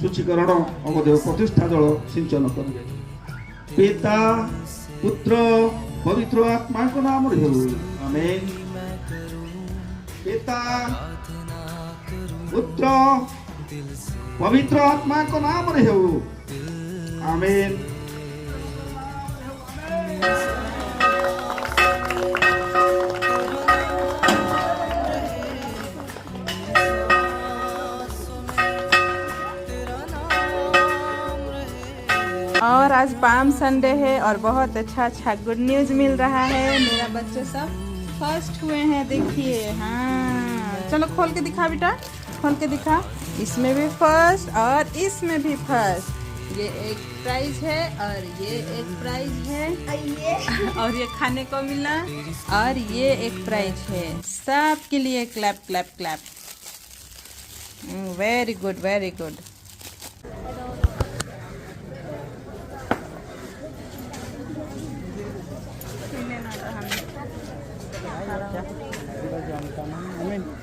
शुचीकरण अवदेव प्रतिष्ठा जल सिंचन करेंगे। पिता पुत्र पवित्र आत्मा को नाम रे आमेन। पिता पुत्र पवित्र आत्मा को नाम रे आमेन। और आज पाम संडे है और बहुत अच्छा गुड न्यूज मिल रहा है। मेरा बच्चे सब फर्स्ट हुए हैं, देखिए। हाँ चलो खोल के दिखा बेटा, खोल के दिखा। इसमें भी फर्स्ट और इसमें भी फर्स्ट। ये एक प्राइज है और ये एक प्राइज है और ये खाने को मिला और ये एक प्राइज है। सबके लिए clap clap clap. Very good very good. Amin.